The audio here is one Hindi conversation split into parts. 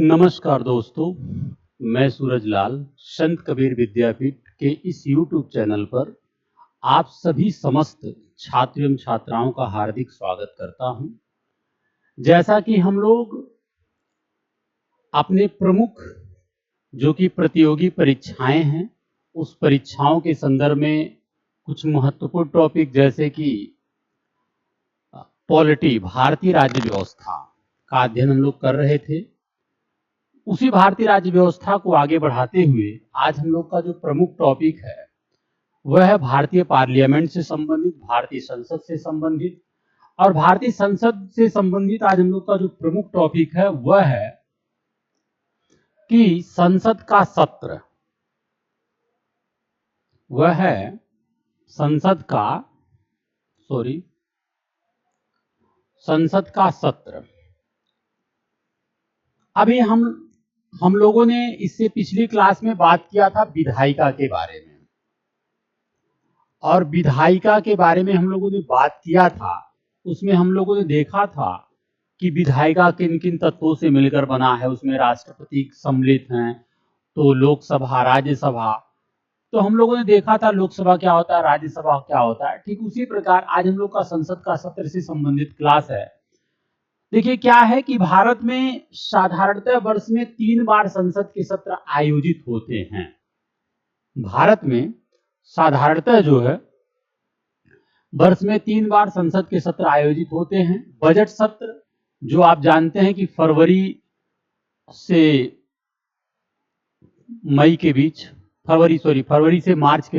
नमस्कार दोस्तों, मैं सूरज लाल संत कबीर विद्यापीठ के इस YouTube चैनल पर आप सभी समस्त छात्र एवं छात्राओं का हार्दिक स्वागत करता हूं। जैसा कि हम लोग अपने प्रमुख जो कि प्रतियोगी परीक्षाएं हैं, उस परीक्षाओं के संदर्भ में कुछ महत्वपूर्ण टॉपिक जैसे कि पॉलिटी भारतीय राज्य व्यवस्था का अध्ययन हम लोग कर रहे थे। उसी भारतीय राज्य व्यवस्था को आगे बढ़ाते हुए आज हम लोग का जो प्रमुख टॉपिक है वह है भारतीय पार्लियामेंट से संबंधित, भारतीय संसद से संबंधित। और भारतीय संसद से संबंधित आज हम लोग का जो प्रमुख टॉपिक है वह है कि संसद का सत्र, वह है संसद का सत्र। अभी हम लोगों ने इससे पिछली क्लास में बात किया था विधायिका के बारे में, और विधायिका के बारे में हम लोगों ने बात किया था। उसमें हम लोगों ने देखा था कि विधायिका किन किन तत्वों से मिलकर बना है। उसमें राष्ट्रपति सम्मिलित हैं, तो लोकसभा, राज्यसभा। तो हम लोगों ने देखा था लोकसभा क्या होता है, राज्यसभा क्या होता है। ठीक उसी प्रकार आज हम लोग का संसद का सत्र से संबंधित क्लास है। देखिए क्या है कि भारत में साधारणतः वर्ष में 3 बार संसद के सत्र आयोजित होते हैं। भारत में साधारणतः जो है वर्ष में 3 बार संसद के सत्र आयोजित होते हैं। बजट सत्र जो आप जानते हैं कि फरवरी से मार्च के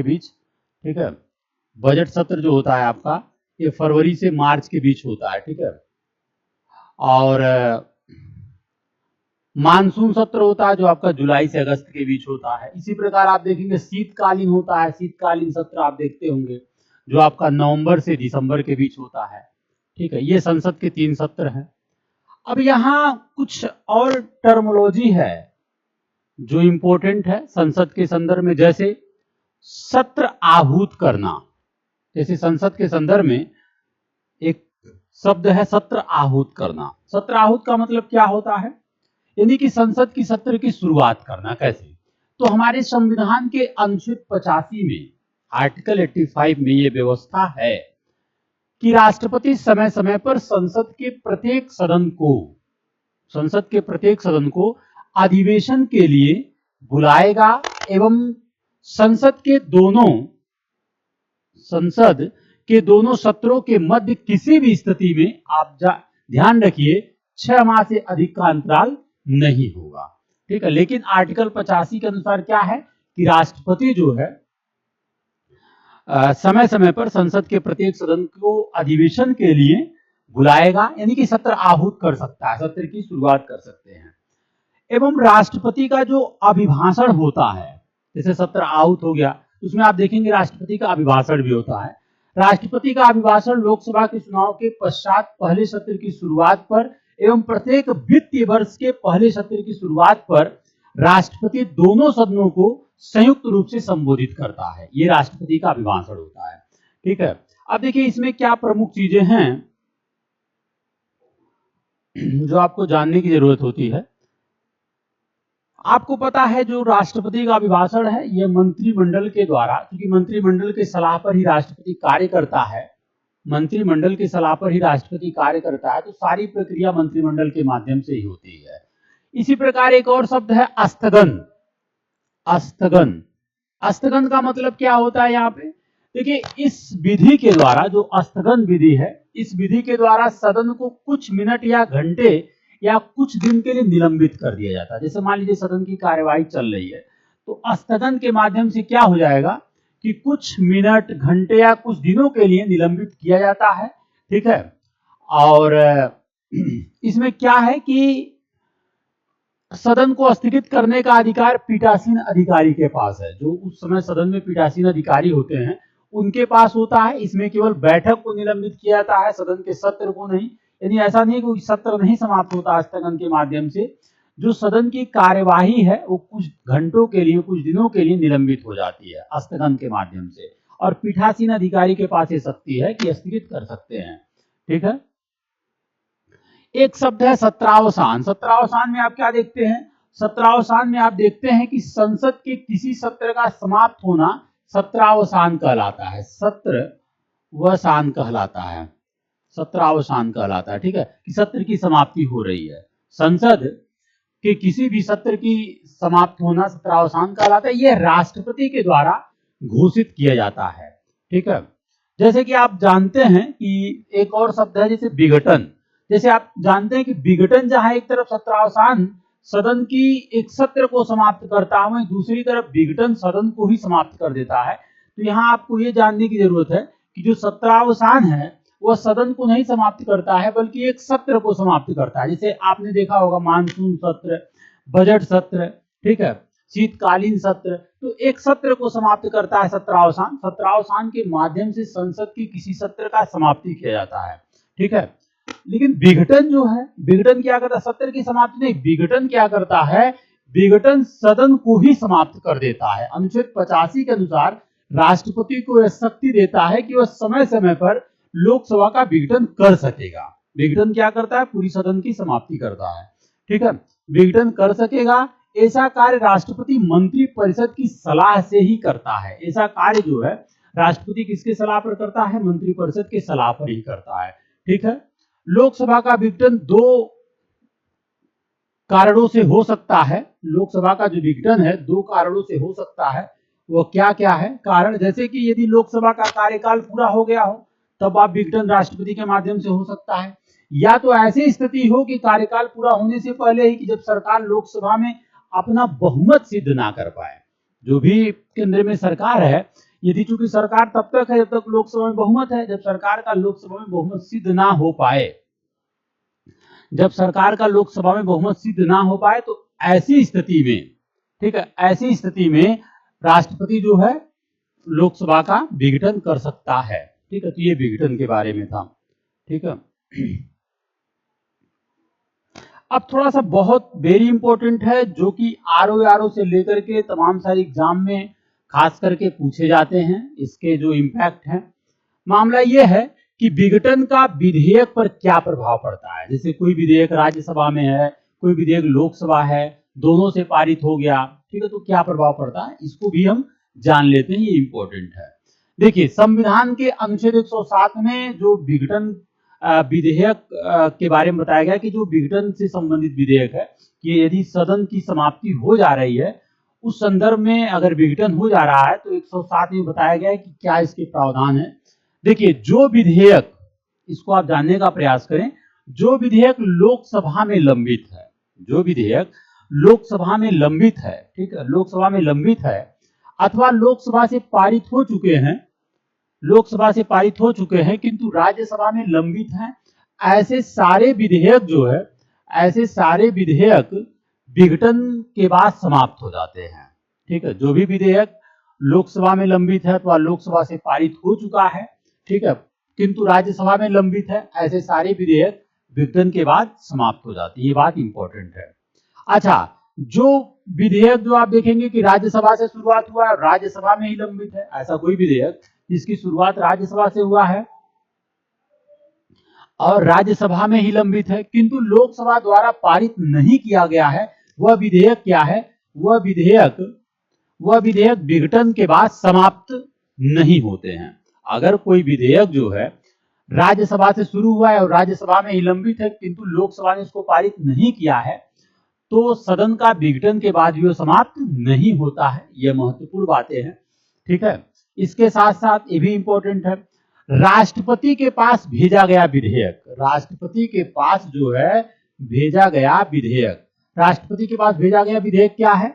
बीच, ठीक है। बजट सत्र जो होता है आपका ये फरवरी से मार्च के बीच होता है, ठीक है। और मानसून सत्र होता है जो आपका जुलाई से अगस्त के बीच होता है। इसी प्रकार आप देखेंगे शीतकालीन होता है, शीतकालीन सत्र आप देखते होंगे जो आपका नवंबर से दिसंबर के बीच होता है, ठीक है। ये संसद के 3 सत्र हैं। अब यहाँ कुछ और टर्मोलॉजी है जो इंपॉर्टेंट है संसद के संदर्भ में, जैसे सत्र आहूत करना। जैसे संसद के संदर्भ में एक शब्द है सत्र आहूत करना। सत्र आहूत का मतलब क्या होता है, यानी कि संसद की सत्र की शुरुआत करना। कैसे? तो हमारे संविधान के अनुच्छेद 85 में, आर्टिकल 85 में यह व्यवस्था है कि राष्ट्रपति समय समय पर संसद के प्रत्येक सदन को अधिवेशन के लिए बुलाएगा एवं संसद के दोनों सत्रों के मध्य किसी भी स्थिति में, आप ध्यान रखिए, 6 माह से अधिक का अंतराल नहीं होगा, ठीक है। लेकिन आर्टिकल 85 के अनुसार क्या है कि राष्ट्रपति जो है समय समय पर संसद के प्रत्येक सदन को अधिवेशन के लिए बुलाएगा, यानी कि सत्र आहूत कर सकता है, सत्र की शुरुआत कर सकते हैं। एवं राष्ट्रपति का जो अभिभाषण होता है, जैसे सत्र आहूत हो गया, उसमें आप देखेंगे राष्ट्रपति का अभिभाषण भी होता है। राष्ट्रपति का अभिभाषण लोकसभा के चुनाव के पश्चात पहले सत्र की शुरुआत पर एवं प्रत्येक वित्तीय वर्ष के पहले सत्र की शुरुआत पर राष्ट्रपति दोनों सदनों को संयुक्त रूप से संबोधित करता है। ये राष्ट्रपति का अभिभाषण होता है, ठीक है। अब देखिए इसमें क्या प्रमुख चीजें हैं जो आपको जानने की जरूरत होती है। आपको पता है जो राष्ट्रपति का अभिभाषण है यह मंत्रिमंडल के द्वारा, क्योंकि मंत्रिमंडल के सलाह पर ही राष्ट्रपति कार्य करता है, मंत्रिमंडल की सलाह पर ही राष्ट्रपति कार्य करता है, तो सारी प्रक्रिया मंत्रिमंडल के माध्यम से ही होती है। इसी प्रकार एक और शब्द है स्थगन। स्थगन का मतलब क्या होता है यहाँ पे? देखिए इस विधि के द्वारा, जो स्थगन विधि है, इस विधि के द्वारा सदन को कुछ मिनट या घंटे या कुछ दिन के लिए निलंबित कर दिया जाता है। जैसे मान लीजिए सदन की कार्यवाही चल रही है, तो स्थगन के माध्यम से क्या हो जाएगा कि कुछ मिनट, घंटे या कुछ दिनों के लिए निलंबित किया जाता है, ठीक है। और इसमें क्या है कि सदन को स्थगित करने का अधिकार पीठासीन अधिकारी के पास है। जो उस समय सदन में पीठासीन अधिकारी होते हैं उनके पास होता है। इसमें केवल बैठक को निलंबित किया जाता है, सदन के सत्र को नहीं। यानी ऐसा नहीं कि सत्र नहीं समाप्त होता स्थगन के माध्यम से, जो सदन की कार्यवाही है वो कुछ घंटों के लिए, कुछ दिनों के लिए निलंबित हो जाती है स्थगन के माध्यम से। और पीठासीन अधिकारी के पास ये शक्ति है कि स्थगित कर सकते हैं, ठीक है। एक शब्द है सत्रावसान। सत्रावसान में आप क्या देखते हैं? सत्रावसान में आप देखते हैं कि संसद के किसी सत्र का समाप्त होना सत्रावसान कहलाता है। सत्रवसान कहलाता है, सत्रावसान कहलाता है। ठीक है, कि सत्र की समाप्ति हो रही है। संसद के किसी भी सत्र की समाप्त होना सत्रावसान कहलाता है। यह राष्ट्रपति के द्वारा घोषित किया जाता है। ठीक है, जैसे कि आप जानते हैं कि एक और शब्द है जैसे विघटन। जैसे आप जानते हैं कि विघटन जहां एक तरफ सत्रावसान सदन की एक सत्र को समाप्त करता है, वहीं दूसरी तरफ विघटन सदन को ही समाप्त कर देता है। तो यहाँ आपको ये जानने की जरूरत है कि जो सत्रावसान है वह सदन को नहीं समाप्त करता है बल्कि एक सत्र को समाप्त करता है। जैसे आपने देखा होगा मानसून सत्र, बजट सत्र, ठीक है, शीतकालीन सत्र, तो एक सत्र को समाप्त करता है सत्रावसान। सत्रावसान के माध्यम से संसद की किसी सत्र का समाप्ति किया जाता है। ठीक है, लेकिन विघटन जो है, विघटन क्या करता है? सत्र की समाप्ति नहीं, विघटन क्या करता है? विघटन सदन को ही समाप्त कर देता है। अनुच्छेद 85 के अनुसार राष्ट्रपति को यह शक्ति देता है कि वह समय समय पर लोकसभा का विघटन कर सकेगा। विघटन क्या करता है? पूरी सदन की समाप्ति करता है। ठीक है, विघटन कर सकेगा। ऐसा कार्य राष्ट्रपति मंत्री परिषद की सलाह से ही करता है। ऐसा कार्य जो है राष्ट्रपति किसके सलाह पर करता है? मंत्री परिषद के सलाह पर ही करता है। ठीक है, लोकसभा का विघटन दो कारणों से हो सकता है। लोकसभा का जो विघटन है दो कारणों से हो सकता है। वो क्या क्या है कारण? जैसे कि यदि लोकसभा का कार्यकाल पूरा हो गया हो तब आप विघटन राष्ट्रपति के माध्यम से हो सकता है, या तो ऐसी स्थिति हो कि कार्यकाल पूरा होने से पहले ही कि जब सरकार लोकसभा में अपना बहुमत सिद्ध ना कर पाए। जो भी केंद्र में सरकार है, यदि चूंकि सरकार तब तक है जब तक लोकसभा में बहुमत है, जब सरकार का लोकसभा में बहुमत सिद्ध ना हो पाए, जब सरकार का लोकसभा में बहुमत सिद्ध ना हो पाए, तो ऐसी स्थिति में, ठीक है, ऐसी स्थिति में राष्ट्रपति जो है लोकसभा का विघटन कर सकता है। ठीक है, तो ये विघटन के बारे में था। ठीक है, अब थोड़ा सा बहुत वेरी इंपॉर्टेंट है जो कि आरओ से लेकर के तमाम सारे एग्जाम में खास करके पूछे जाते हैं। इसके जो इम्पैक्ट है, मामला यह है कि विघटन का विधेयक पर क्या प्रभाव पड़ता है। जैसे कोई विधेयक राज्यसभा में है, कोई विधेयक लोकसभा है, दोनों से पारित हो गया, ठीक है, तो क्या प्रभाव पड़ता है इसको भी हम जान लेते हैं। ये इंपॉर्टेंट है। देखिए, संविधान के अनुच्छेद 107 में जो विघटन विधेयक के बारे में बताया गया कि जो विघटन से संबंधित विधेयक है कि यदि सदन की समाप्ति हो जा रही है, उस संदर्भ में अगर विघटन हो जा रहा है तो 107 में बताया गया है कि क्या इसके प्रावधान है। देखिए, जो विधेयक, इसको आप जानने का प्रयास करें, जो विधेयक लोकसभा में लंबित है, जो विधेयक लोकसभा में लंबित है, ठीक है, लोकसभा में लंबित है अथवा लोकसभा से पारित हो चुके हैं, लोकसभा से पारित हो चुके हैं किंतु राज्यसभा में लंबित हैं, ऐसे सारे विधेयक जो है, ऐसे सारे विधेयक विघटन के बाद समाप्त हो जाते हैं। ठीक है, जो भी विधेयक लोकसभा में लंबित है अथवा लोकसभा से पारित हो चुका है, ठीक है, किंतु राज्यसभा में लंबित है, ऐसे सारे विधेयक विघटन के बाद समाप्त हो जाते हैं। ये बात इंपॉर्टेंट है। अच्छा, जो विधेयक जो आप देखेंगे कि राज्यसभा से शुरुआत हुआ है, राज्यसभा में ही लंबित है, ऐसा कोई विधेयक जिसकी शुरुआत राज्यसभा से हुआ है और राज्यसभा में ही लंबित है किंतु लोकसभा द्वारा पारित नहीं किया गया है, वह विधेयक क्या है? वह विधेयक विघटन के बाद समाप्त नहीं होते हैं। अगर कोई विधेयक जो है राज्यसभा से शुरू हुआ है और राज्यसभा में ही लंबित है किंतु लोकसभा ने इसको पारित नहीं किया है, तो सदन का विघटन के बाद भी समाप्त नहीं होता है। यह महत्वपूर्ण बातें हैं। ठीक है, इसके साथ साथ ये भी इंपॉर्टेंट है, राष्ट्रपति के पास भेजा गया विधेयक, राष्ट्रपति के पास जो है भेजा गया विधेयक, राष्ट्रपति के पास भेजा गया विधेयक क्या है?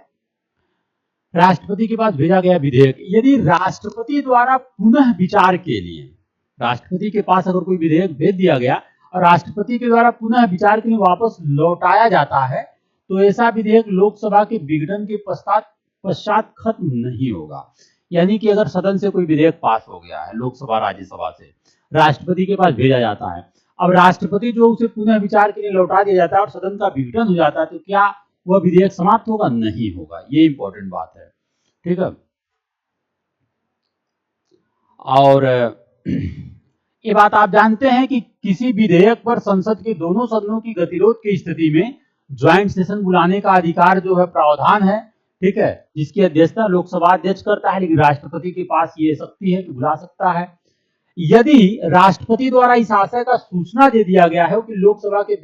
राष्ट्रपति के पास भेजा गया विधेयक यदि राष्ट्रपति द्वारा पुनः विचार के लिए, राष्ट्रपति के पास अगर कोई विधेयक भेज दिया गया और राष्ट्रपति के द्वारा पुनः विचार के लिए वापस लौटाया जाता है, तो ऐसा विधेयक लोकसभा के विघटन के पश्चात खत्म नहीं होगा। यानी कि अगर सदन से कोई विधेयक पास हो गया है, लोकसभा राज्यसभा से राष्ट्रपति के पास भेजा जाता है, अब राष्ट्रपति जो उसे पुनः विचार के लिए लौटा दिया जाता है और सदन का विघटन हो जाता है, तो क्या वह विधेयक समाप्त होगा? नहीं होगा। ये इंपॉर्टेंट बात है। ठीक है, और ये बात आप जानते हैं कि किसी विधेयक पर संसद के दोनों सदनों की गतिरोध की स्थिति में ज्वाइंट सेशन बुलाने का अधिकार जो है प्रावधान है, ठीक है, जिसकी अध्यक्षता लोकसभा अध्यक्ष करता है, लेकिन राष्ट्रपति के पास ये शक्ति है कि बुला सकता है। यदि राष्ट्रपति द्वारा इस आशय का सूचना दे दिया गया है कि लोकसभा के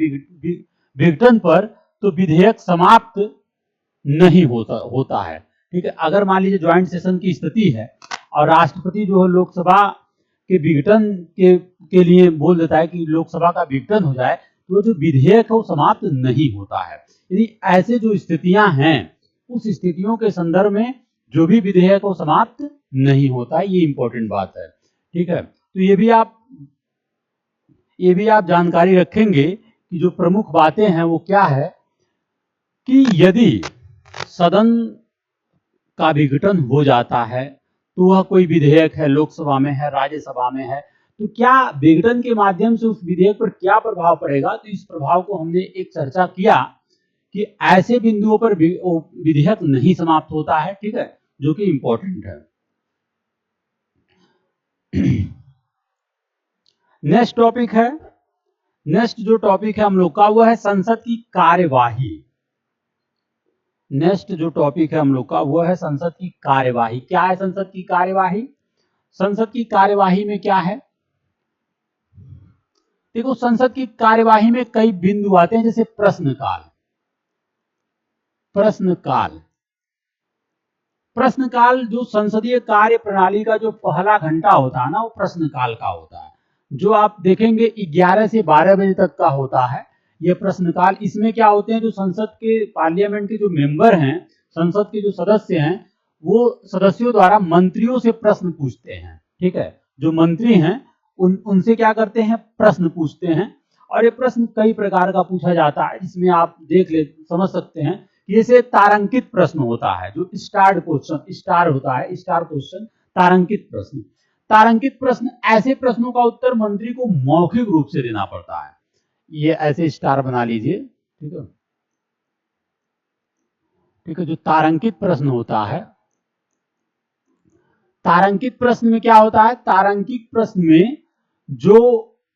विघटन पर, तो विधेयक समाप्त नहीं होता है, ठीक है। अगर मान लीजिए ज्वाइंट सेशन की स्थिति है और राष्ट्रपति जो है लोकसभा के विघटन के लिए बोल देता है कि लोकसभा का विघटन हो जाए, तो जो विधेयक है वो समाप्त नहीं होता है। यदि ऐसे जो स्थितियां हैं, उस स्थितियों के संदर्भ में जो भी विधेयक वो समाप्त नहीं होता है, ये इंपॉर्टेंट बात है, ठीक है। तो ये भी आप जानकारी रखेंगे कि जो प्रमुख बातें हैं वो क्या है कि यदि सदन का विघटन हो जाता है, तो वह कोई विधेयक है, लोकसभा में है, राज्यसभा में है, तो क्या विघटन के माध्यम से उस विधेयक पर क्या प्रभाव पड़ेगा। तो इस प्रभाव को हमने एक चर्चा किया कि ऐसे बिंदुओं पर विधेयक नहीं समाप्त होता है, ठीक है, जो कि इंपॉर्टेंट है। नेक्स्ट टॉपिक है, नेक्स्ट जो टॉपिक है हम लोग का वो है संसद की कार्यवाही। नेक्स्ट जो टॉपिक है हम लोग का वो है संसद की कार्यवाही। क्या है संसद की कार्यवाही? संसद की कार्यवाही में क्या है, देखो संसद की कार्यवाही में कई बिंदु आते हैं, जैसे प्रश्नकाल। प्रश्नकाल जो संसदीय कार्य प्रणाली का जो पहला घंटा होता है ना, वो प्रश्नकाल का होता है, जो आप देखेंगे 11 से 12 बजे तक का होता है ये प्रश्नकाल। इसमें क्या होते हैं, जो संसद के पार्लियामेंट के जो मेंबर हैं, संसद के जो सदस्य हैं, वो सदस्यों द्वारा मंत्रियों से प्रश्न पूछते हैं, ठीक है। जो मंत्री हैं उनसे क्या करते हैं, प्रश्न पूछते हैं। और ये प्रश्न कई प्रकार का पूछा जाता है, जिसमें आप समझ सकते हैं कि जैसे तारांकित प्रश्न होता है, जो स्टार क्वेश्चन, स्टार होता है, स्टार क्वेश्चन, तारांकित प्रश्न। तारांकित प्रश्न ऐसे प्रश्नों का उत्तर मंत्री को मौखिक रूप से देना पड़ता है। ये ऐसे स्टार बना लीजिए, ठीक है, ठीक है। जो तारांकित प्रश्न होता है, तारांकित प्रश्न में क्या होता है, तारांकित प्रश्न में जो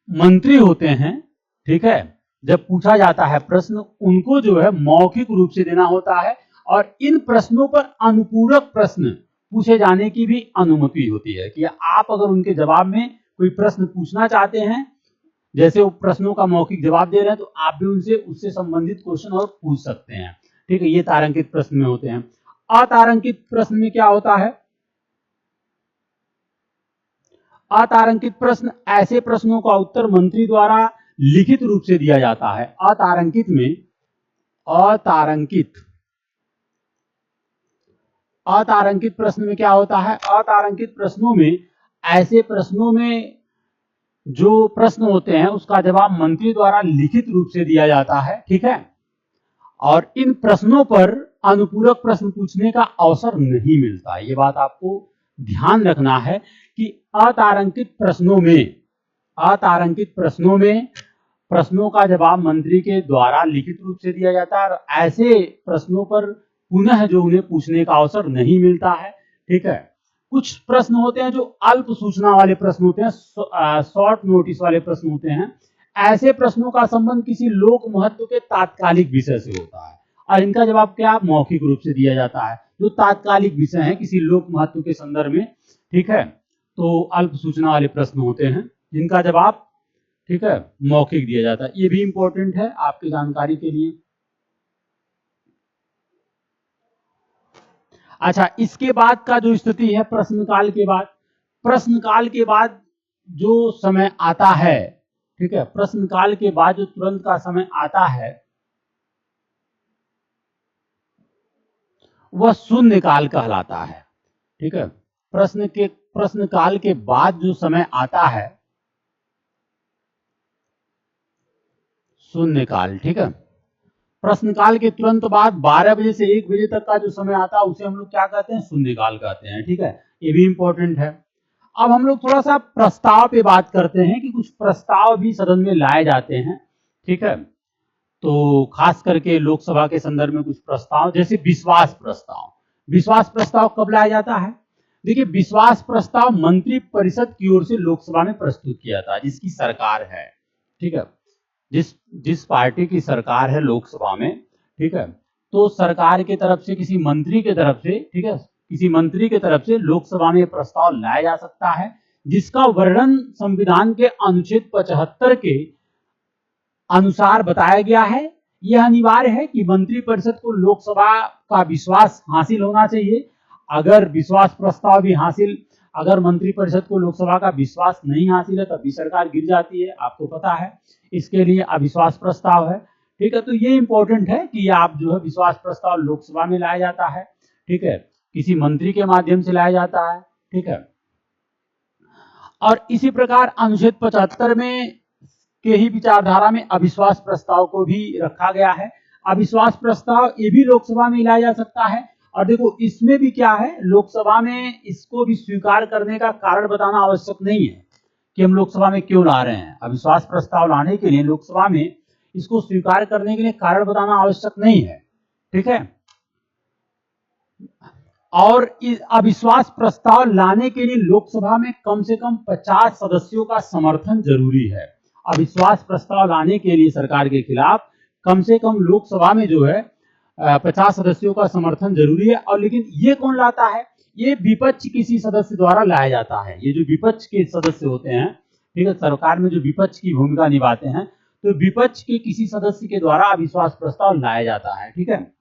मंत्री होते हैं, ठीक है, जब पूछा जाता है प्रश्न, उनको जो है मौखिक रूप से देना होता है। और इन प्रश्नों पर अनुपूरक प्रश्न पूछे जाने की भी अनुमति होती है कि आप अगर उनके जवाब में कोई प्रश्न पूछना चाहते हैं, जैसे वो प्रश्नों का मौखिक जवाब दे रहे हैं, तो आप भी उनसे उससे संबंधित क्वेश्चन और पूछ सकते हैं, ठीक है। ये तारांकित प्रश्न में होते हैं। अतारांकित प्रश्न में क्या होता है, अतारांकित प्रश्न ऐसे प्रश्नों का उत्तर मंत्री द्वारा लिखित रूप से दिया जाता है। अतारांकित में अतारांकित प्रश्न में क्या होता है, अतारांकित प्रश्नों में ऐसे प्रश्नों में जो प्रश्न होते हैं उसका जवाब मंत्री द्वारा लिखित रूप से दिया जाता है, ठीक है। और इन प्रश्नों पर अनुपूरक प्रश्न पूछने का अवसर नहीं मिलता। ये बात आपको ध्यान रखना है कि अतारांकित प्रश्नों में प्रश्नों का जवाब मंत्री के द्वारा लिखित रूप से दिया जाता है, और ऐसे प्रश्नों पर पुनः जो उन्हें पूछने का अवसर नहीं मिलता है, ठीक है। कुछ प्रश्न होते हैं जो अल्प सूचना वाले प्रश्न होते हैं, शॉर्ट नोटिस वाले प्रश्न होते हैं। ऐसे प्रश्नों का संबंध किसी लोक महत्व के तात्कालिक विषय से होता है, और इनका जवाब क्या मौखिक रूप से दिया जाता है। जो तात्कालिक विषय है किसी लोक महत्व के संदर्भ में, ठीक है, तो अल्प सूचना वाले प्रश्न होते हैं जिनका जवाब, ठीक है, मौखिक दिया जाता है। ये भी इंपॉर्टेंट है आपकी जानकारी के लिए। अच्छा, इसके बाद का जो स्थिति है प्रश्नकाल के बाद जो समय आता है, ठीक है, प्रश्नकाल के बाद जो तुरंत का समय आता है वह शून्यकाल कहलाता है, ठीक है। प्रश्नकाल के बाद जो समय आता है शून्यकाल, ठीक है। प्रश्नकाल के तुरंत बाद 12 बजे से 1 बजे तक का जो समय आता है उसे हम लोग क्या कहते हैं, शून्यकाल कहते हैं, ठीक है। ये भी इंपॉर्टेंट है। अब हम लोग थोड़ा सा प्रस्ताव पे बात करते हैं कि कुछ प्रस्ताव भी सदन में लाए जाते हैं, ठीक है। तो खास करके लोकसभा के संदर्भ में कुछ प्रस्ताव, जैसे विश्वास प्रस्ताव। विश्वास प्रस्ताव कब लाया जाता है, देखिए, विश्वास प्रस्ताव मंत्री परिषद की ओर से लोकसभा में प्रस्तुत किया था, जिसकी सरकार है, ठीक है, जिस पार्टी की सरकार है लोकसभा में, ठीक है, तो सरकार की तरफ से किसी मंत्री की तरफ से, ठीक है, किसी मंत्री की तरफ से लोकसभा में प्रस्ताव लाया जा सकता है, जिसका वर्णन संविधान के अनुच्छेद 75 के अनुसार बताया गया है। यह अनिवार्य है कि मंत्रिपरिषद को लोकसभा का विश्वास हासिल होना चाहिए। अगर विश्वास प्रस्ताव भी हासिल, अगर मंत्रिपरिषद को लोकसभा का विश्वास नहीं हासिल है तब भी सरकार गिर जाती है, आपको पता है। इसके लिए अविश्वास प्रस्ताव है, ठीक है। तो ये इंपॉर्टेंट है कि आप जो है विश्वास प्रस्ताव लोकसभा में लाया जाता है, ठीक है, किसी मंत्री के माध्यम से लाया जाता है, ठीक है। और इसी प्रकार अनुच्छेद 75 में के ही विचारधारा में अविश्वास प्रस्ताव को भी रखा गया है। अविश्वास प्रस्ताव ये भी लोकसभा में लाया जा सकता है। और देखो, इसमें भी क्या है, लोकसभा में इसको भी स्वीकार करने का कारण बताना आवश्यक नहीं है कि हम लोकसभा में क्यों ला रहे हैं। अविश्वास प्रस्ताव लाने के लिए लोकसभा में इसको स्वीकार करने के लिए कारण बताना आवश्यक नहीं है, ठीक है। और इस अविश्वास प्रस्ताव लाने के लिए लोकसभा में कम से कम 50 सदस्यों का समर्थन जरूरी है। अविश्वास प्रस्ताव लाने के लिए सरकार के खिलाफ कम से कम लोकसभा में जो है 50 सदस्यों का समर्थन जरूरी है। और लेकिन ये कौन लाता है, ये विपक्ष किसी सदस्य द्वारा लाया जाता है। ये जो विपक्ष के सदस्य होते हैं, ठीक है, सरकार में जो विपक्ष की भूमिका निभाते हैं, तो विपक्ष के किसी सदस्य के द्वारा अविश्वास प्रस्ताव लाया जाता है, ठीक है।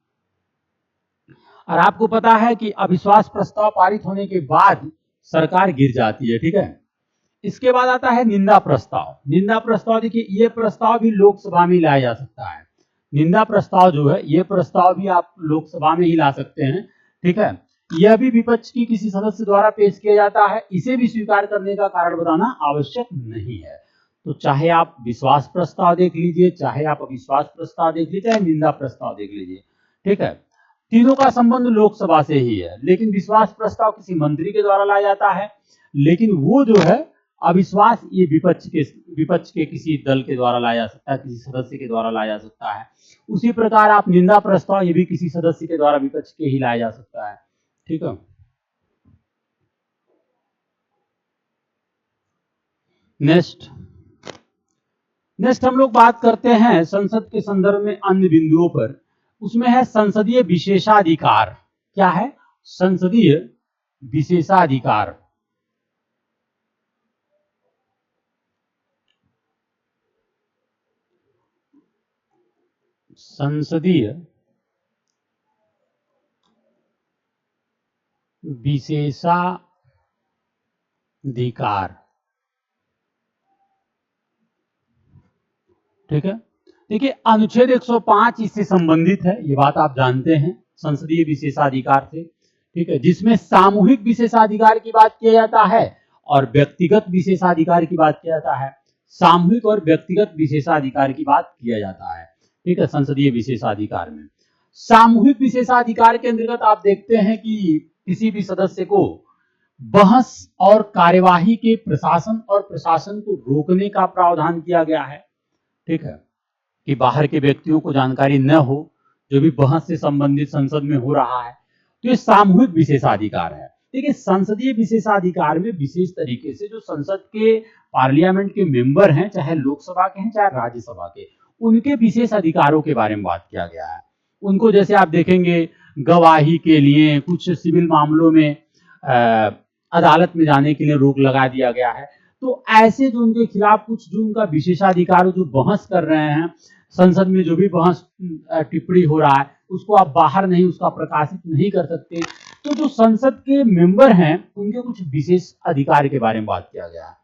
और आपको पता है कि अविश्वास प्रस्ताव पारित होने के बाद सरकार गिर जाती है, ठीक है। इसके बाद आता है निंदा प्रस्ताव। निंदा प्रस्ताव, देखिए, ये प्रस्ताव भी लोकसभा में लाया जा सकता है। निंदा प्रस्ताव जो है, ये प्रस्ताव भी आप लोकसभा में ही ला सकते हैं, ठीक है। यह भी विपक्ष की किसी सदस्य द्वारा पेश किया जाता है। इसे भी स्वीकार करने का कारण बताना आवश्यक नहीं है। तो चाहे आप विश्वास प्रस्ताव देख लीजिए, चाहे आप अविश्वास प्रस्ताव देख लीजिए, चाहे निंदा प्रस्ताव देख लीजिए, ठीक है, तीनों का संबंध लोकसभा से ही है। लेकिन विश्वास प्रस्ताव किसी मंत्री के द्वारा लाया जाता है, लेकिन वो जो है अविश्वास, ये विपक्ष के किसी दल के द्वारा लाया जा सकता है, किसी सदस्य के द्वारा लाया जा सकता है। उसी प्रकार आप निंदा प्रस्ताव, ये भी किसी सदस्य के द्वारा विपक्ष के ही लाया जा सकता है, ठीक है। नेक्स्ट हम लोग बात करते हैं संसद के संदर्भ में अन्य बिंदुओं पर। उसमें है संसदीय विशेषाधिकार। क्या है? संसदीय विशेषाधिकार। संसदीय विशेषाधिकार, ठीक है। देखिए, अनुच्छेद 105 इससे संबंधित है, ये बात आप जानते हैं, संसदीय विशेषाधिकार से, ठीक है, जिसमें सामूहिक विशेषाधिकार की बात किया जाता है और व्यक्तिगत विशेषाधिकार की बात किया जाता है। सामूहिक और व्यक्तिगत विशेषाधिकार की बात किया जाता है, ठीक है, संसदीय विशेषाधिकार में। सामूहिक विशेषाधिकार के अंतर्गत आप देखते हैं कि किसी भी सदस्य को बहस और कार्यवाही के प्रशासन और प्रशासन को रोकने का प्रावधान किया गया है, ठीक है, कि बाहर के व्यक्तियों को जानकारी न हो जो भी बहस से संबंधित संसद में हो रहा है। तो ये सामूहिक विशेषाधिकार है। देखिए, संसदीय विशेषाधिकार में विशेष तरीके से जो संसद के पार्लियामेंट के मेंबर हैं, चाहे लोकसभा के हैं चाहे राज्यसभा के, उनके विशेष अधिकारों के बारे में बात किया गया है। उनको, जैसे आप देखेंगे, गवाही के लिए, कुछ सिविल मामलों में अदालत में जाने के लिए रोक लगा दिया गया है। तो ऐसे जो उनके खिलाफ कुछ जो उनका विशेषाधिकार, जो बहस कर रहे हैं संसद में, जो भी बहस टिप्पणी हो रहा है, उसको आप बाहर नहीं, उसका प्रकाशित नहीं कर सकते। तो जो संसद के मेंबर हैं उनके कुछ विशेष अधिकार के बारे में बात किया गया है।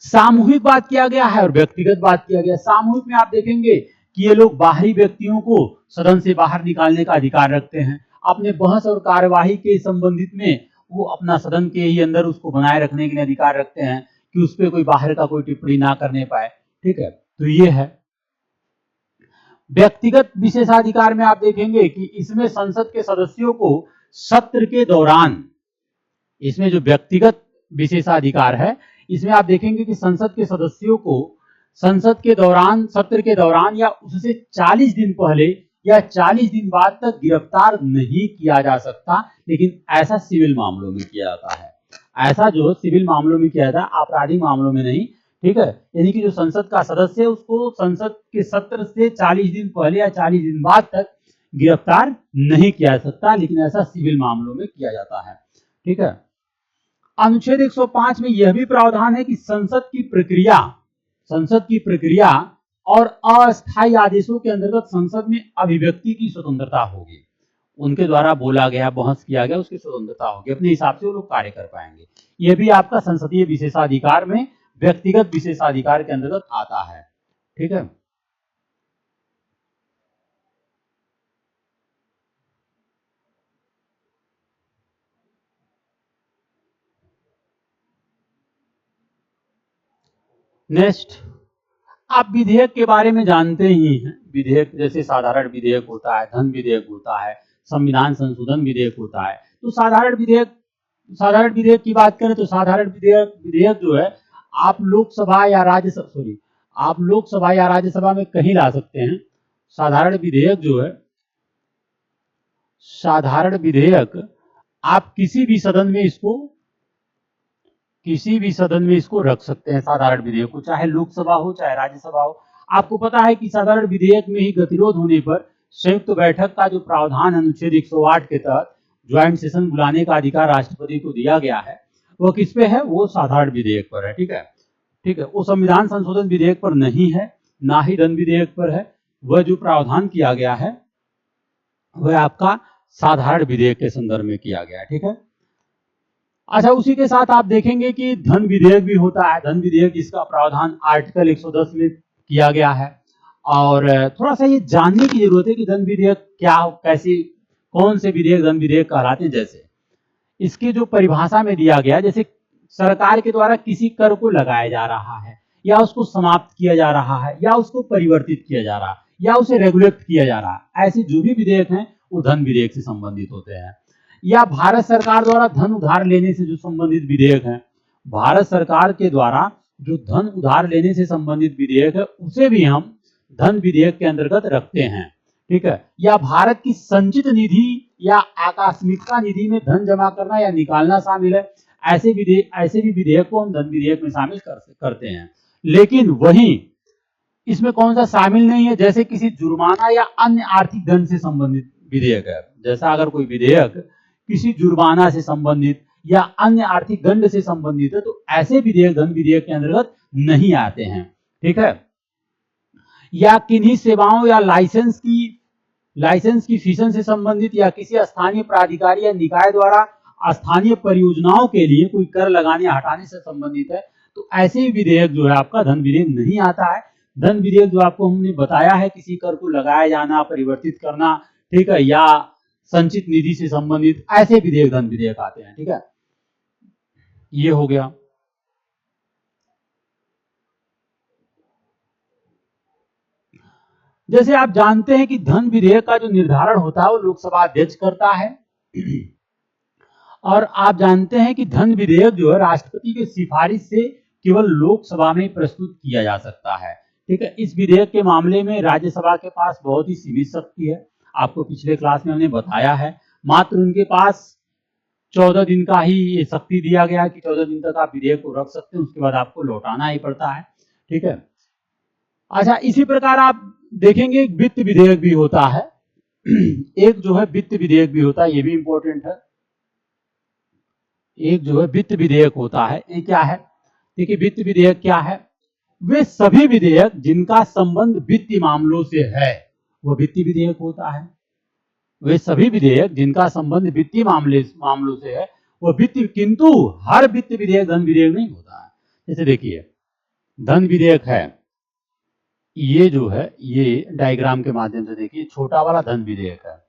सामूहिक बात किया गया है और व्यक्तिगत बात किया गया। सामूहिक में आप देखेंगे कि ये लोग बाहरी व्यक्तियों को सदन से बाहर निकालने का अधिकार रखते हैं। अपने बहस और कार्यवाही के संबंधित में वो अपना सदन के ही अंदर उसको बनाए रखने के लिए अधिकार रखते हैं कि उस पर कोई बाहर का कोई टिप्पणी ना करने पाए, ठीक है। तो ये है। व्यक्तिगत विशेषाधिकार में आप देखेंगे कि इसमें संसद के सदस्यों को सत्र के दौरान, इसमें जो व्यक्तिगत विशेषाधिकार है, इसमें आप देखेंगे कि संसद के सदस्यों को संसद के दौरान, सत्र के दौरान या उससे 40 दिन पहले या 40 दिन बाद तक गिरफ्तार नहीं किया जा सकता, लेकिन ऐसा सिविल मामलों में किया जाता है। ऐसा जो सिविल मामलों में किया जाता है, आपराधिक मामलों में नहीं, ठीक है। यानी कि जो संसद का सदस्य है उसको संसद के सत्र से 40 दिन पहले या 40 दिन बाद तक गिरफ्तार नहीं किया जा सकता, लेकिन ऐसा सिविल मामलों में किया जाता है, ठीक है। अनुच्छेद 105 में यह भी प्रावधान है कि संसद की प्रक्रिया और अस्थायी आदेशों के अंतर्गत संसद में अभिव्यक्ति की स्वतंत्रता होगी। उनके द्वारा बोला गया, बहस किया गया, उसकी स्वतंत्रता होगी, अपने हिसाब से वो लोग कार्य कर पाएंगे। यह भी आपका संसदीय विशेषाधिकार में व्यक्तिगत विशेषाधिकार के अंतर्गत आता है, ठीक है। नेक्स्ट, आप विधेयक के बारे में जानते ही हैं। विधेयक जैसे साधारण विधेयक होता है, धन विधेयक होता है, संविधान संशोधन विधेयक होता है। तो साधारण विधेयक की बात करें तो साधारण विधेयक जो है आप लोकसभा या राज्यसभा में कहीं ला सकते हैं। साधारण विधेयक आप किसी भी सदन में इसको रख सकते हैं। साधारण विधेयक को चाहे लोकसभा हो चाहे राज्यसभा हो। आपको पता है कि साधारण विधेयक में ही गतिरोध होने पर संयुक्त बैठक का जो प्रावधान अनुच्छेद 108 के तहत ज्वाइंट सेशन बुलाने का अधिकार राष्ट्रपति को दिया गया है, वो किस पे है? वो साधारण विधेयक पर है, ठीक है। वो संविधान संशोधन विधेयक पर नहीं है, ना ही धन विधेयक पर है। वह जो प्रावधान किया गया है वह आपका साधारण विधेयक के संदर्भ में किया गया है, ठीक है। अच्छा, उसी के साथ आप देखेंगे कि धन विधेयक भी होता है। धन विधेयक जिसका प्रावधान आर्टिकल 110 में किया गया है। और थोड़ा सा ये जानने की जरूरत है कि धन विधेयक क्या, कैसी, कौन से विधेयक धन विधेयक कहलाते हैं। जैसे इसकी जो परिभाषा में दिया गया, जैसे सरकार के द्वारा किसी कर को लगाया जा रहा है या उसको समाप्त किया जा रहा है या उसको परिवर्तित किया जा रहा है या उसे रेगुलेट किया जा रहा है, ऐसे जो भी विधेयक हैं वो धन विधेयक से संबंधित होते हैं। या भारत सरकार द्वारा धन उधार लेने से जो संबंधित विधेयक हैं, भारत सरकार के द्वारा जो धन उधार लेने से संबंधित विधेयक है उसे भी हम धन विधेयक के अंतर्गत रखते हैं, ठीक है। या भारत की संचित निधि या आकस्मिकता निधि में धन जमा करना या निकालना शामिल है। ऐसे भी विधेयक को हम धन विधेयक में शामिल करते हैं। लेकिन वहीं इसमें कौन सा शामिल नहीं है? जैसे किसी जुर्माना या अन्य आर्थिक दंड से संबंधित विधेयक है। जैसा अगर कोई विधेयक किसी जुर्माना से संबंधित या अन्य आर्थिक दंड से संबंधित है तो ऐसे विधेयक धन विधेयक के अंतर्गत नहीं आते हैं, ठीक है। या किन्हीं सेवाओं या लाइसेंस की फीसन से संबंधित या किसी स्थानीय प्राधिकारी या निकाय द्वारा स्थानीय परियोजनाओं के लिए कोई कर लगाने हटाने से संबंधित है तो ऐसे विधेयक जो है आपका धन विधेयक नहीं आता है। धन विधेयक जो आपको हमने बताया है, किसी कर को लगाया जाना, परिवर्तित करना, ठीक है, या संचित निधि से संबंधित, ऐसे विधेयक धन विधेयक आते हैं, ठीक है। ये हो गया। जैसे आप जानते हैं कि धन विधेयक का जो निर्धारण होता है वो लोकसभा अध्यक्ष करता है। और आप जानते हैं कि धन विधेयक जो है राष्ट्रपति की सिफारिश से केवल लोकसभा में प्रस्तुत किया जा सकता है, ठीक है। इस विधेयक के मामले में राज्यसभा के पास बहुत ही सीमित शक्ति है। आपको पिछले क्लास में हमने बताया है, मात्र उनके पास 14 दिन का ही ये शक्ति दिया गया कि 14 दिन तक आप विधेयक को रख सकते हैं, उसके बाद आपको लौटाना ही पड़ता है, ठीक है। अच्छा, इसी प्रकार आप देखेंगे वित्त विधेयक भी होता है। एक जो है वित्त विधेयक भी होता है, ये भी इंपॉर्टेंट है। एक जो है वित्त विधेयक होता है, ये क्या है? देखिए, वित्त विधेयक क्या है? वे सभी विधेयक जिनका संबंध वित्तीय मामलों से है वो वित्तीय विधेयक होता है। वे सभी विधेयक जिनका संबंध वित्तीय मामलों से है वो वित्तीय, किंतु हर वित्त विधेयक धन विधेयक नहीं होता है। जैसे देखिए, धन विधेयक है, ये जो है, ये डायग्राम के माध्यम से देखिए, छोटा वाला धन विधेयक है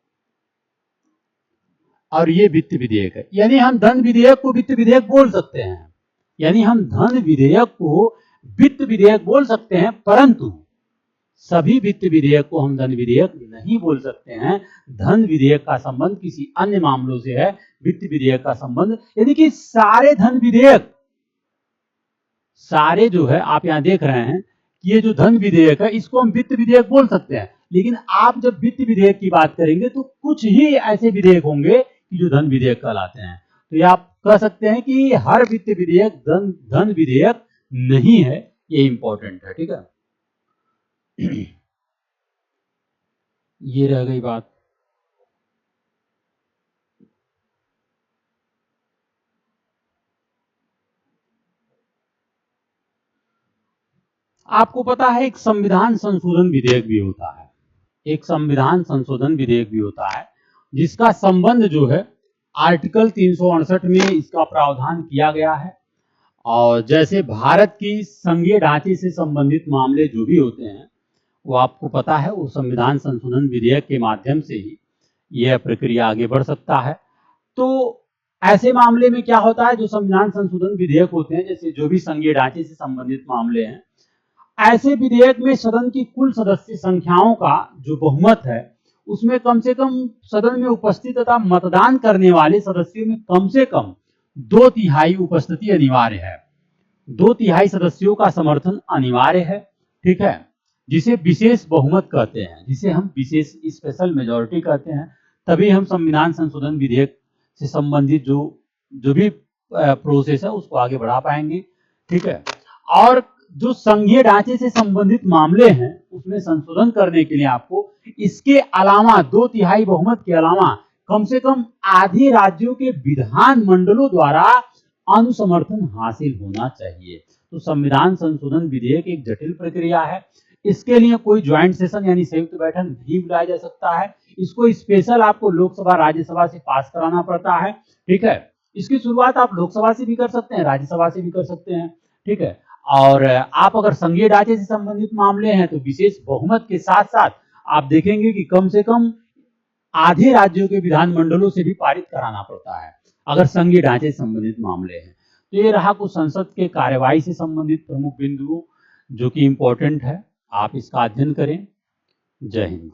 और ये वित्त विधेयक है। यानी हम धन विधेयक को वित्त विधेयक बोल सकते हैं, यानी हम धन विधेयक को वित्त विधेयक बोल सकते हैं, परंतु सभी वित्त विधेयक को हम धन विधेयक नहीं बोल सकते हैं। धन विधेयक का संबंध किसी अन्य मामलों से है, वित्त विधेयक का संबंध, यानी कि सारे धन विधेयक, सारे जो है आप यहां देख रहे हैं कि ये जो धन विधेयक है इसको हम वित्त विधेयक बोल सकते हैं, लेकिन आप जब वित्त विधेयक की बात करेंगे तो कुछ ही ऐसे विधेयक होंगे कि जो धन विधेयक कहलाते हैं। तो ये आप कह सकते हैं कि हर वित्त विधेयक धन विधेयक नहीं है, ये इंपॉर्टेंट है। ठीक है, ये रह गई बात। आपको पता है एक संविधान संशोधन विधेयक भी होता है, एक संविधान संशोधन विधेयक भी होता है जिसका संबंध जो है आर्टिकल 368 में इसका प्रावधान किया गया है। और जैसे भारत की संघीय ढांचे से संबंधित मामले जो भी होते हैं वो आपको पता है वो संविधान संशोधन विधेयक के माध्यम से ही यह प्रक्रिया आगे बढ़ सकता है। तो ऐसे मामले में क्या होता है, जो संविधान संशोधन विधेयक होते हैं, जैसे जो भी संघीय ढांचे से संबंधित मामले हैं, ऐसे विधेयक में सदन की कुल सदस्य संख्याओं का जो बहुमत है उसमें कम से कम सदन में उपस्थित तथा मतदान करने वाले सदस्यों में कम से कम 2/3 उपस्थिति अनिवार्य है। 2/3 सदस्यों का समर्थन अनिवार्य है। ठीक है, जिसे विशेष बहुमत कहते हैं, जिसे हम विशेष स्पेशल मेजॉरिटी कहते हैं। तभी हम संविधान संशोधन विधेयक से संबंधित जो भी प्रोसेस है उसको आगे बढ़ा पाएंगे। ठीक है, और जो संघीय ढांचे से संबंधित मामले हैं उसमें संशोधन करने के लिए आपको इसके अलावा 2/3 बहुमत के अलावा कम से कम आधे राज्यों के विधान मंडलों द्वारा अनुसमर्थन हासिल होना चाहिए। तो संविधान संशोधन विधेयक एक जटिल प्रक्रिया है। इसके लिए कोई ज्वाइंट सेशन यानी संयुक्त बैठक नहीं बुलाया जा सकता है। इसको स्पेशल आपको लोकसभा राज्यसभा से पास कराना पड़ता है। ठीक है, इसकी शुरुआत आप लोकसभा से भी कर सकते हैं, राज्यसभा से भी कर सकते हैं। ठीक है, और आप अगर संघीय ढांचे से संबंधित मामले हैं तो विशेष बहुमत के साथ साथ आप देखेंगे कि कम से कम आधे राज्यों के विधानमंडलों से भी पारित कराना पड़ता है अगर संघीय ढांचे से संबंधित मामले हैं। तो ये रहा कुछ संसद के कार्यवाही से संबंधित प्रमुख बिंदुओं जो कि इंपॉर्टेंट है, आप इसका अध्ययन करें। जय हिंद।